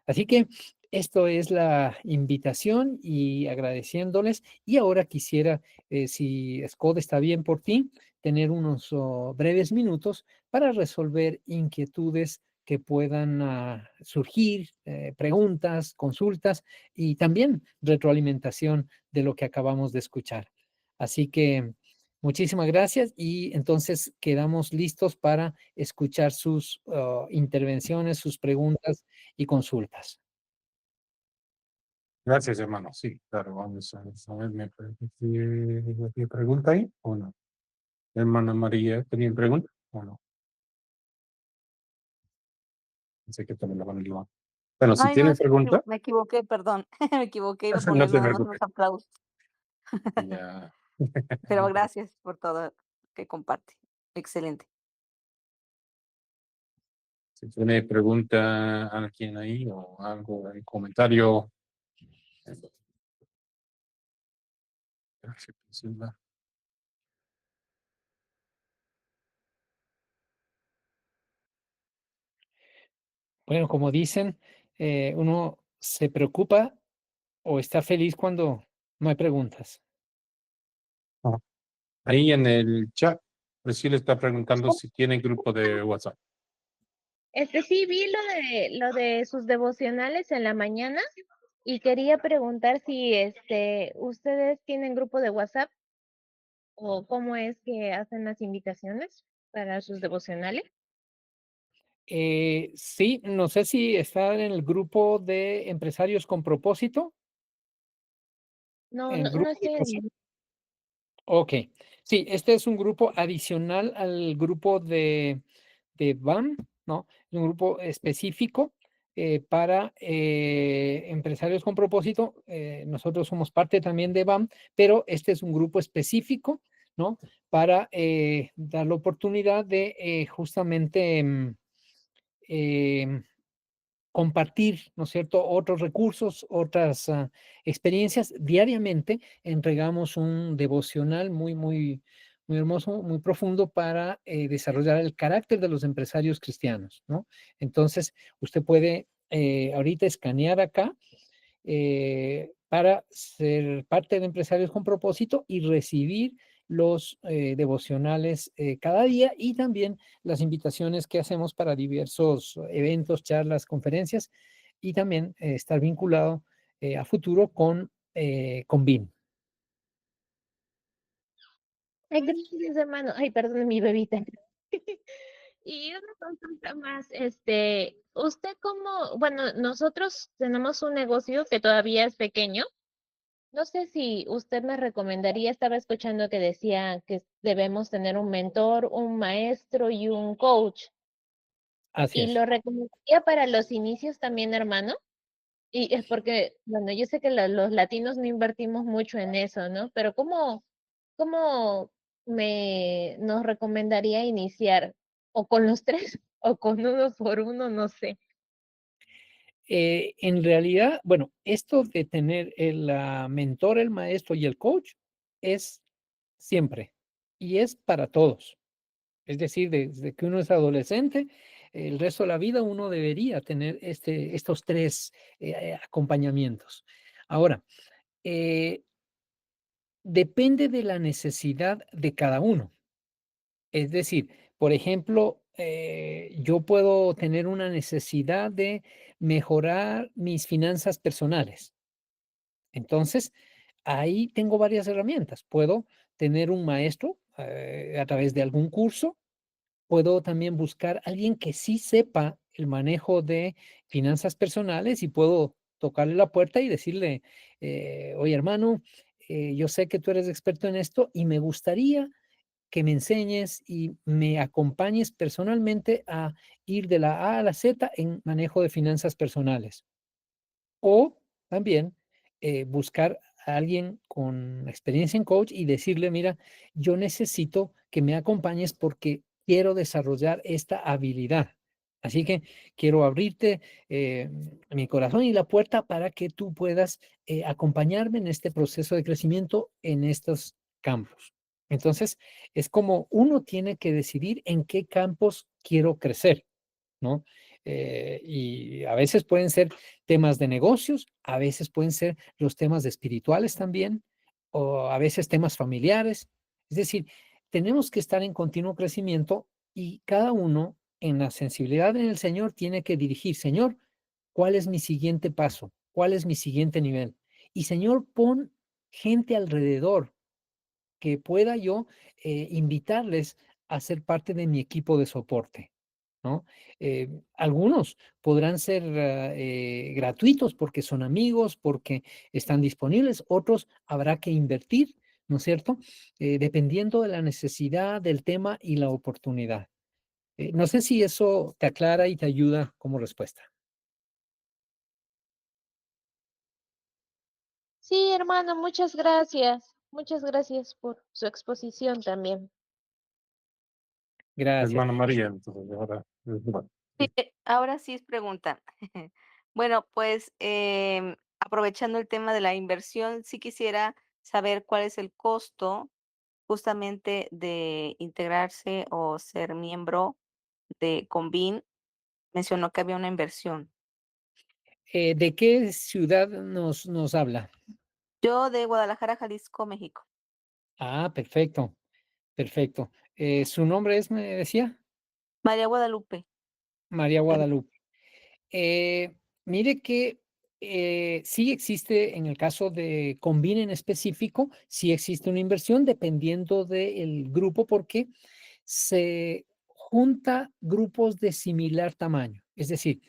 Así que esto es la invitación y agradeciéndoles. Y ahora quisiera, si Scott está bien por ti, tener unos breves minutos para resolver inquietudes que puedan surgir, preguntas, consultas y también retroalimentación de lo que acabamos de escuchar. Así que muchísimas gracias y entonces quedamos listos para escuchar sus intervenciones, sus preguntas y consultas. Gracias, hermano. Sí, claro, vamos a ver, ¿me pregunta ahí o no? Hermana María, ¿tenía pregunta o no? Pensé que también la van a llevar. Bueno, si Ay, no, tiene es que pregunta, me equivoqué, perdón. Me equivoqué, iba a no poner te nada más preocupes. los aplausos. Ya. Pero No te gracias por todo que comparte. Excelente. Si tiene pregunta alguien ahí o algo, un comentario. Bueno, como dicen, uno se preocupa o está feliz cuando no hay preguntas. Ah, ahí en el chat, pues sí le está preguntando si tiene grupo de WhatsApp. Sí vi lo de sus devocionales en la mañana y quería preguntar si ustedes tienen grupo de WhatsApp o cómo es que hacen las invitaciones para sus devocionales. Sí, no sé si está en el grupo de empresarios con propósito, No, en el no, no grupo de estoy WhatsApp. Ok, sí, este es un grupo adicional al grupo de BAM, ¿no? Es un grupo específico para empresarios con propósito. Nosotros somos parte también de BAM, pero este es un grupo específico, ¿no? Para dar la oportunidad de justamente compartir, ¿no es cierto?, otros recursos, otras experiencias. Diariamente entregamos un devocional muy hermoso, muy profundo para desarrollar el carácter de los empresarios cristianos, ¿no? Entonces, usted puede ahorita escanear acá para ser parte de Empresarios con Propósito y recibir los devocionales cada día y también las invitaciones que hacemos para diversos eventos, charlas, conferencias y también estar vinculado a futuro con BIM. Ay, gracias, hermano. Ay, perdón, mi bebita. Y una consulta más, usted como, bueno, nosotros tenemos un negocio que todavía es pequeño. No sé si usted me recomendaría, estaba escuchando que decía que debemos tener un mentor, un maestro y un coach. Así ¿Y es. lo recomendaría para los inicios también, hermano? Y es porque, bueno, yo sé que los latinos no invertimos mucho en eso, ¿no? Pero ¿cómo nos recomendaría iniciar? ¿O con los tres? ¿O con uno por uno? No sé. En realidad, bueno, esto de tener el mentor, el maestro y el coach es siempre y es para todos. Es decir, desde que uno es adolescente, el resto de la vida uno debería tener estos tres acompañamientos. Ahora, eh, depende de la necesidad de cada uno. Es decir, por ejemplo, yo puedo tener una necesidad de mejorar mis finanzas personales. Entonces, ahí tengo varias herramientas. Puedo tener un maestro a través de algún curso. Puedo también buscar a alguien que sí sepa el manejo de finanzas personales y puedo tocarle la puerta y decirle, oye hermano, yo sé que tú eres experto en esto y me gustaría que me enseñes y me acompañes personalmente a ir de la A a la Z en manejo de finanzas personales. O también buscar a alguien con experiencia en coach y decirle, mira, yo necesito que me acompañes porque quiero desarrollar esta habilidad. Así que quiero abrirte mi corazón y la puerta para que tú puedas acompañarme en este proceso de crecimiento en estos campos. Entonces, es como uno tiene que decidir en qué campos quiero crecer, ¿no? Y a veces pueden ser temas de negocios, a veces pueden ser los temas de espirituales también, o a veces temas familiares. Es decir, tenemos que estar en continuo crecimiento y cada uno en la sensibilidad en el Señor tiene que dirigir, Señor, ¿cuál es mi siguiente paso? ¿Cuál es mi siguiente nivel? Y Señor, pon gente alrededor que pueda yo invitarles a ser parte de mi equipo de soporte, ¿no? Algunos podrán ser gratuitos porque son amigos, porque están disponibles, otros habrá que invertir, ¿no es cierto? Dependiendo de la necesidad del tema y la oportunidad. No sé si eso te aclara y te ayuda como respuesta. Sí, hermano, muchas gracias. Muchas gracias por su exposición también. Gracias. Hermana María, entonces ahora. Sí, ahora sí es pregunta. Bueno, pues aprovechando el tema de la inversión, sí quisiera saber cuál es el costo justamente de integrarse o ser miembro de Convin. Mencionó que había una inversión. ¿De qué ciudad nos habla? Yo de Guadalajara, Jalisco, México. Ah, perfecto, perfecto. ¿Su nombre es, me decía? María Guadalupe. María Guadalupe. Mire que sí existe, en el caso de Convine en específico, sí existe una inversión dependiendo del grupo porque se junta grupos de similar tamaño. Es decir,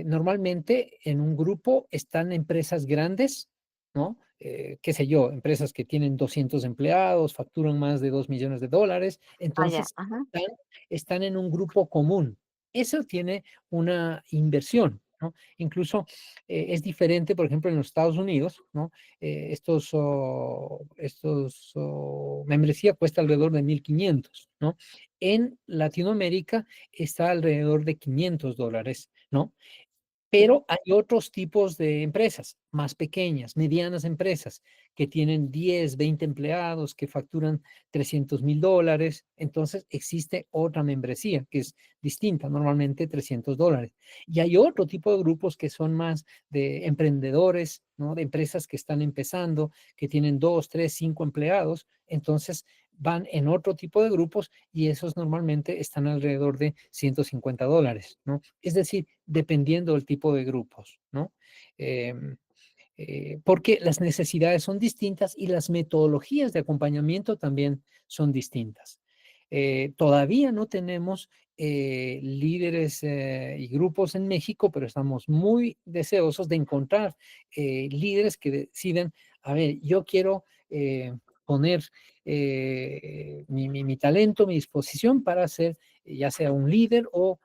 normalmente en un grupo están empresas grandes, ¿no? qué sé yo, empresas que tienen 200 empleados, facturan más de $2 millones, Ah, ya, entonces ajá. están en un grupo común. Eso tiene una inversión, ¿no? Incluso es diferente, por ejemplo, en los Estados Unidos, ¿no? Membresía cuesta alrededor de 1,500, ¿no? En Latinoamérica está alrededor de $500, ¿no? Pero hay otros tipos de empresas, más pequeñas, medianas empresas, que tienen 10, 20 empleados, que facturan $300,000. Entonces existe otra membresía que es distinta, normalmente $300. Y hay otro tipo de grupos que son más de emprendedores, ¿no? De empresas que están empezando, que tienen 2, 3, 5 empleados. Entonces van en otro tipo de grupos y esos normalmente están alrededor de $150, ¿no? Es decir, dependiendo del tipo de grupos, ¿no? Em, Porque las necesidades son distintas y las metodologías de acompañamiento también son distintas. Todavía no tenemos líderes y grupos en México, pero estamos muy deseosos de encontrar líderes que deciden, a ver, yo quiero poner mi talento, mi disposición para ser ya sea un líder o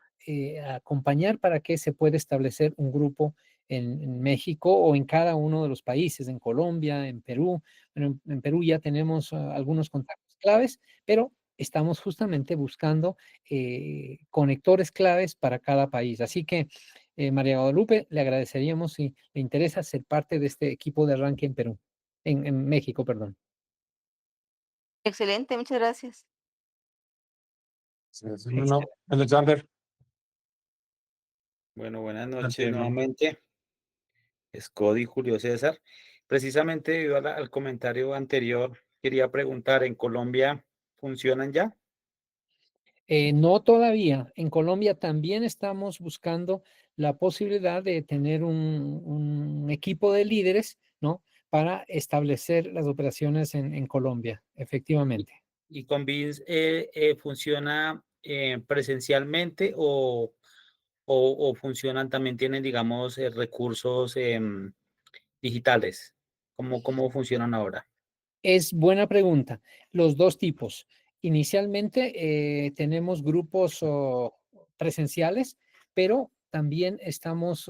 acompañar para que se pueda establecer un grupo en México o en cada uno de los países, en Colombia, en Perú. Bueno, en Perú ya tenemos algunos contactos claves, pero estamos justamente buscando conectores claves para cada país. Así que, María Guadalupe, le agradeceríamos si le interesa ser parte de este equipo de arranque en Perú, en México, perdón. Excelente, muchas gracias. No, Alexander. Bueno, buenas noches Adelante, hermano. nuevamente. Es Cody Julio César. Precisamente debido al comentario anterior, quería preguntar, ¿en Colombia funcionan ya? No todavía. En Colombia también estamos buscando la posibilidad de tener un equipo de líderes, ¿no? Para establecer las operaciones en Colombia, efectivamente. ¿Y con BINS funciona presencialmente o funcionan, también tienen, digamos, recursos digitales? ¿Cómo funcionan ahora? Es buena pregunta. Los dos tipos. Inicialmente tenemos grupos presenciales, pero también estamos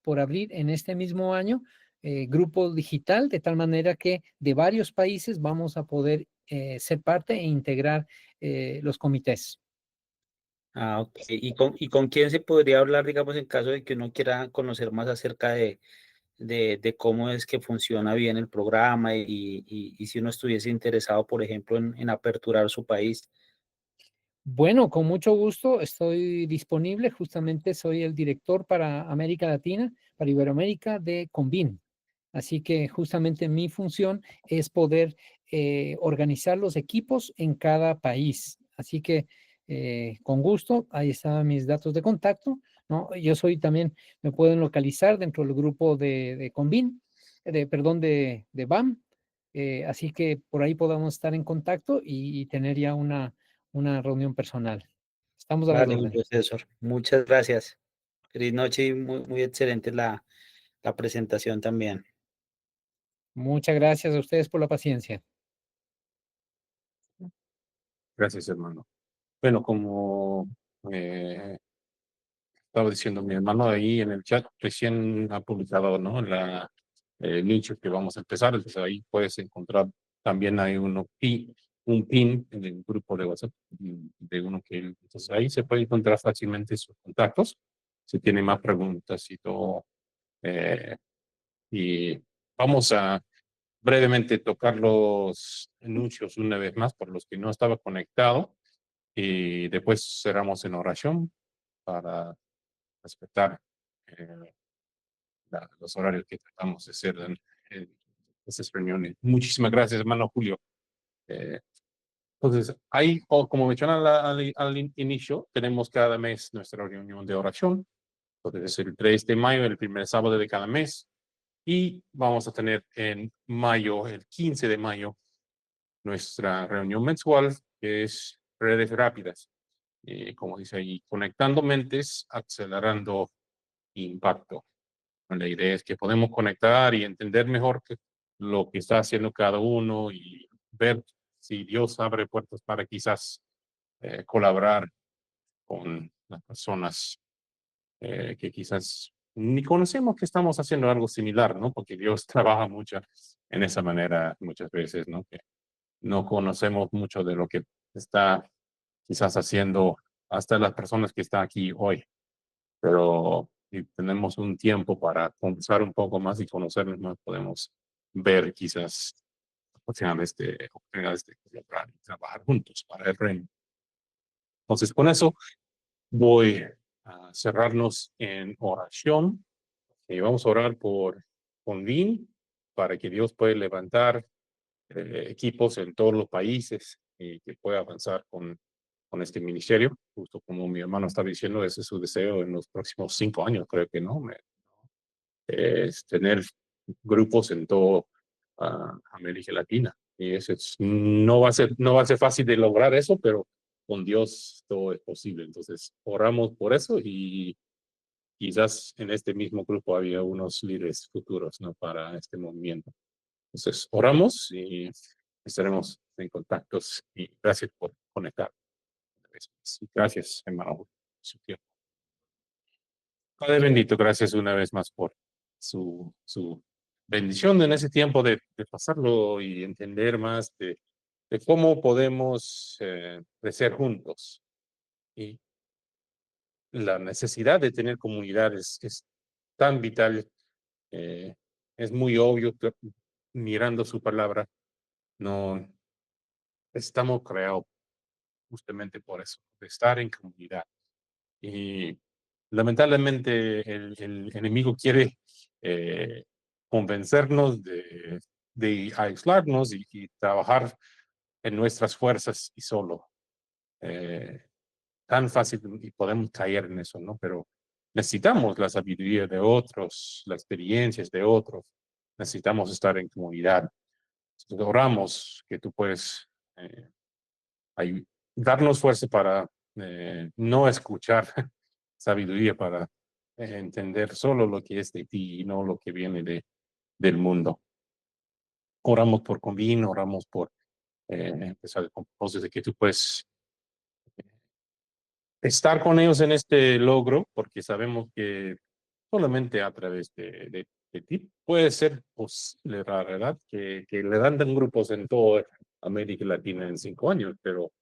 por abrir en este mismo año grupo digital, de tal manera que de varios países vamos a poder ser parte e integrar los comités. Ah, ok. ¿Y con quién se podría hablar, digamos, en caso de que uno quiera conocer más acerca de cómo es que funciona bien el programa y si uno estuviese interesado, por ejemplo, en aperturar su país? Bueno, con mucho gusto estoy disponible. Justamente soy el director para América Latina, para Iberoamérica de Convin. Así que justamente mi función es poder organizar los equipos en cada país. Así que con gusto, ahí están mis datos de contacto, ¿no? Yo soy también, me pueden localizar dentro del grupo de Convin, perdón, de BAM. Así que por ahí podamos estar en contacto y tener ya una reunión personal. Estamos a las Vale, órdenes. Julio César, muchas gracias. Feliz noche y muy excelente la presentación también. Muchas gracias a ustedes por la paciencia. Gracias, hermano. Bueno, como estaba diciendo mi hermano ahí en el chat, recién ha publicado, ¿no? El nicho que vamos a empezar, entonces ahí puedes encontrar también hay un pin en el grupo de WhatsApp de uno entonces ahí se puede encontrar fácilmente sus contactos, si tiene más preguntas y todo. Y vamos a brevemente tocar los anuncios una vez más por los que no estaba conectado y después cerramos en oración para respetar eh, los horarios que tratamos de hacer en estas reuniones. Muchísimas gracias, hermano Julio. Eh, entonces, ahí, como mencioné al inicio, tenemos cada mes nuestra reunión de oración. Entonces, es el 3 de mayo, el primer sábado de cada mes. Y vamos a tener en mayo, el 15 de mayo, nuestra reunión mensual, que es redes rápidas. Como dice ahí, conectando mentes, acelerando impacto. La idea es que podemos conectar y entender mejor lo que está haciendo cada uno y ver si Dios abre puertas para quizás colaborar con las personas que quizás ni conocemos que estamos haciendo algo similar, ¿no? Porque Dios trabaja mucho en esa manera muchas veces, ¿no? Que no conocemos mucho de lo que está quizás haciendo hasta las personas que están aquí hoy, pero si tenemos un tiempo para conversar un poco más y conocernos más, podemos ver quizás oportunidades de colaborar y trabajar juntos para el reino. Entonces, con eso voy a cerrarnos en oración y vamos a orar con Vin para que Dios pueda levantar equipos en todos los países y que pueda avanzar con este ministerio. Justo como mi hermano estaba diciendo, ese es su deseo en los próximos 5 años, creo que no, es tener grupos en toda América Latina. Y no va a ser fácil de lograr eso, pero con Dios todo es posible. Entonces, oramos por eso y quizás en este mismo grupo había unos líderes futuros, ¿no? Para este movimiento. Entonces, oramos y estaremos en contactos y gracias por conectar. Gracias, hermano, por su tiempo. Padre bendito, gracias una vez más por su bendición en ese tiempo de pasarlo y entender más de cómo podemos crecer juntos. Y la necesidad de tener comunidades es tan vital, es muy obvio que mirando su palabra, no estamos creados justamente por eso, de estar en comunidad. Y lamentablemente el enemigo quiere convencernos de aislarnos y trabajar en nuestras fuerzas y solo. Tan fácil y podemos caer en eso, ¿no? Pero necesitamos la sabiduría de otros, las experiencias de otros. Necesitamos estar en comunidad. Entonces, oramos que tú puedes darnos fuerza para no escuchar sabiduría, para entender solo lo que es de ti y no lo que viene del mundo. Oramos por Convin, oramos por empezar con cosas de que tú puedes estar con ellos en este logro, porque sabemos que solamente a través de ti puede ser posible, la verdad, que levanten grupos en toda América Latina en 5 años, pero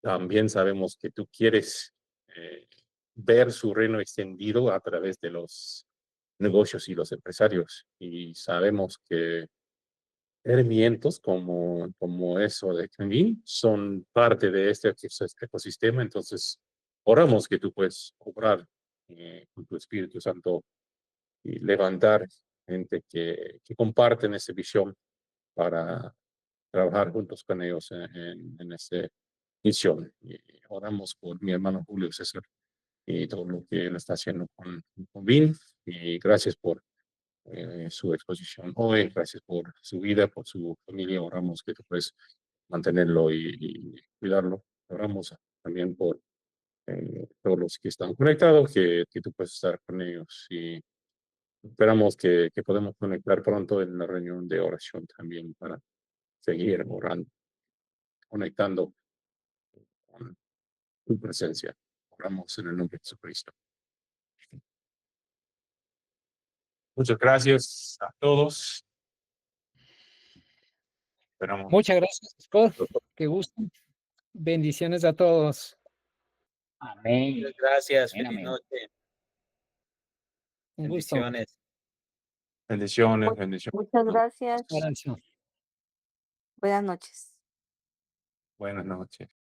también sabemos que tú quieres ver su reino extendido a través de los negocios y los empresarios. Y sabemos que herramientas como eso de Kenvin son parte de este ecosistema. Entonces, oramos que tú puedes obrar con tu Espíritu Santo y levantar gente que comparten esa visión para trabajar juntos con ellos en esa misión. Y oramos por mi hermano Julio César y todo lo que él está haciendo con Vin. Y gracias por su exposición hoy, gracias por su vida, por su familia. Oramos que tú puedes mantenerlo y cuidarlo. Oramos también por todos los que están conectados, que tú puedes estar con ellos. Y esperamos que podamos conectar pronto en la reunión de oración también para seguir orando, conectando con tu presencia. Oramos en el nombre de Jesucristo. Muchas gracias a todos. Esperamos. Muchas gracias, Scott. Qué gusto. Bendiciones a todos. Amén. Muchas gracias. Amén, Feliz amén. noche. Un gusto. Bendiciones. Bendiciones, bendiciones. Muchas gracias. Abrazo. Buenas noches. Buenas noches.